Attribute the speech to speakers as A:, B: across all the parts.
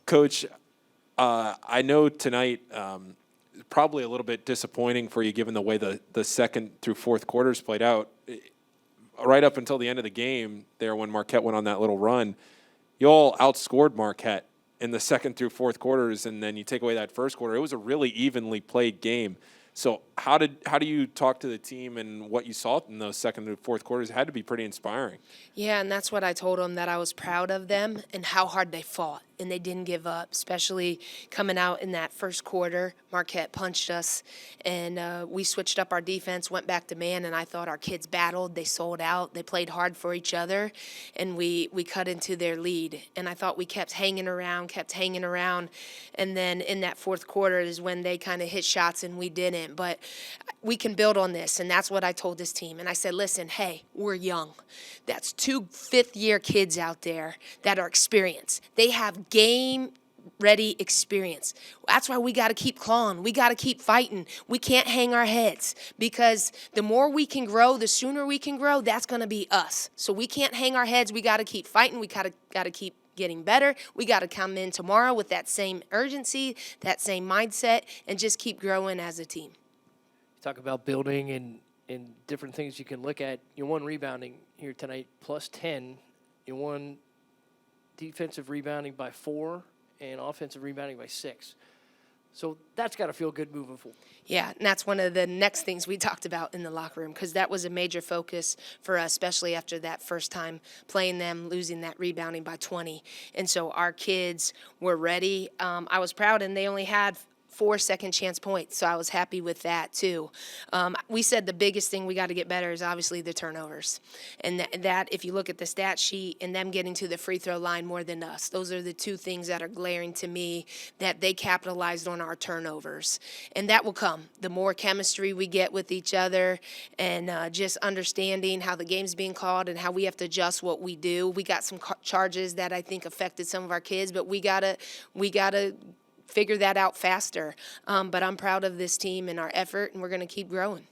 A: Coach, I know tonight probably a little bit disappointing for you given the way the second through fourth quarters played out. Right up until the end of the game there when Marquette went on that little run, you all outscored Marquette in the second through fourth quarters, and then you take away that first quarter. It was a really evenly played game. So how do you talk to the team and what you saw in those second through fourth quarters? It had to be pretty inspiring.
B: Yeah, and that's what I told them, that I was proud of them and how hard they fought, and they didn't give up, especially coming out in that first quarter. Marquette punched us, and we switched up our defense, went back to man, and I thought our kids battled. They sold out. They played hard for each other, and we cut into their lead. And I thought we kept hanging around, and then in that fourth quarter is when they kind of hit shots and we didn't. But we can build on this, and that's what I told this team. And I said, listen, hey, we're young. That's 2 fifth-year kids out there that are experienced. They have game-ready experience. That's why we got to keep clawing. We got to keep fighting. We can't hang our heads, because the more we can grow, the sooner we can grow, that's going to be us. So we can't hang our heads. We got to keep fighting. We got to keep getting better. We got to come in tomorrow with that same urgency, that same mindset, and just keep growing as a team.
C: Talk about building and different things you can look at. You won rebounding here tonight, plus 10. You won defensive rebounding by 4 and offensive rebounding by 6. So that's got to feel good moving forward.
B: Yeah, and that's one of the next things we talked about in the locker room, because that was a major focus for us, especially after that first time playing them, losing that rebounding by 20. And so our kids were ready. I was proud, and they only had 4 second chance points, so I was happy with that too. We said the biggest thing we got to get better is obviously the turnovers, and that if you look at the stat sheet and them getting to the free throw line more than us, those are the 2 things that are glaring to me, that they capitalized on our turnovers, and that will come. The more chemistry we get with each other, and just understanding how the game's being called and how we have to adjust what we do. We got some charges that I think affected some of our kids, but we gotta figure that out faster. But I'm proud of this team and our effort, and we're going to keep growing.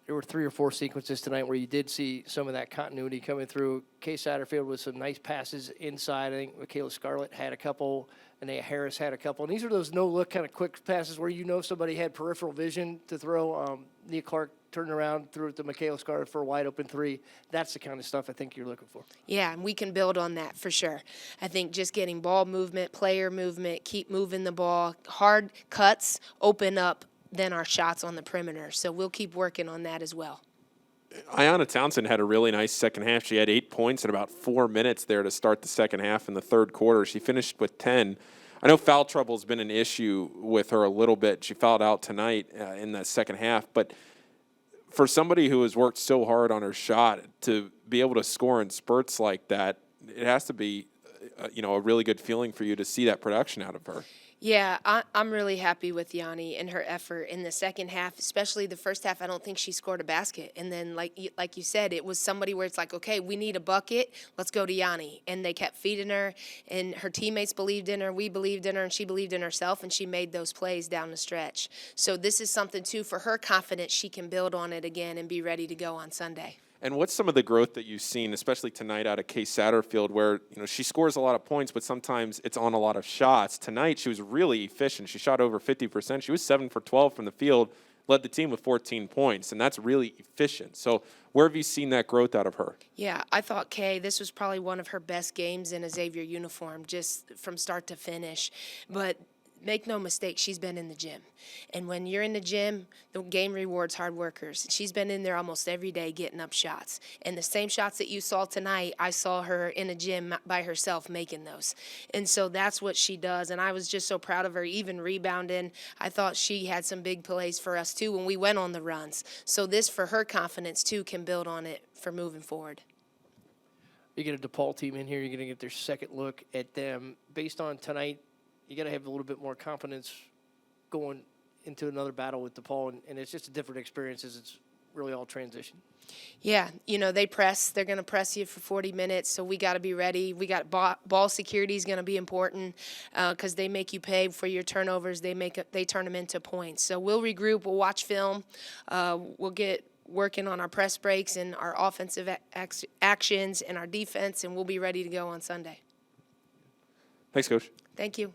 C: There were 3 or 4 sequences tonight where you did see some of that continuity coming through. Kay Satterfield with some nice passes inside. I think Michaela Scarlett had a couple, and Harris had a couple. And these are those no-look kind of quick passes where you know somebody had peripheral vision to throw. Nia Clark turned around, threw it to Michaela Scarlett for a wide-open 3. That's the kind of stuff I think you're looking for.
B: Yeah, and we can build on that for sure. I think just getting ball movement, player movement, keep moving the ball, hard cuts open up then our shots on the perimeter. So we'll keep working on that as well.
A: Ayanna Townsend had a really nice second half. She had 8 points in about 4 minutes there to start the second half in the third quarter. She finished with 10. I know foul trouble has been an issue with her a little bit. She fouled out tonight in that second half. But for somebody who has worked so hard on her shot to be able to score in spurts like that, it has to be a really good feeling for you to see that production out of her.
B: Yeah, I'm really happy with Yanni and her effort in the second half, especially the first half. I don't think she scored a basket. And then, like you said, it was somebody where it's like, okay, we need a bucket. Let's go to Yanni. And they kept feeding her, and her teammates believed in her. We believed in her, and she believed in herself, and she made those plays down the stretch. So this is something, too, for her confidence. She can build on it again and be ready to go on Sunday.
A: And what's some of the growth that you've seen, especially tonight out of Kay Satterfield, where she scores a lot of points, but sometimes it's on a lot of shots. Tonight she was really efficient. She shot over 50%. She was 7 for 12 from the field, led the team with 14 points, and that's really efficient. So where have you seen that growth out of her?
B: Yeah, I thought Kay, this was probably one of her best games in a Xavier uniform, just from start to finish. But make no mistake, she's been in the gym. And when you're in the gym, the game rewards hard workers. She's been in there almost every day getting up shots. And the same shots that you saw tonight, I saw her in a gym by herself making those. And so that's what she does. And I was just so proud of her, even rebounding. I thought she had some big plays for us, too, when we went on the runs. So this, for her confidence, too, can build on it for moving forward.
C: You get a DePaul team in here, you're going to get their second look at them. Based on tonight, you got to have a little bit more confidence going into another battle with DePaul, and it's just a different experience as it's really all transition.
B: Yeah, they press. They're going to press you for 40 minutes, so we got to be ready. We got ball security is going to be important because they make you pay for your turnovers. They turn them into points. So we'll regroup. We'll watch film. We'll get working on our press breaks and our offensive actions and our defense, and we'll be ready to go on Sunday.
A: Thanks, Coach.
B: Thank you.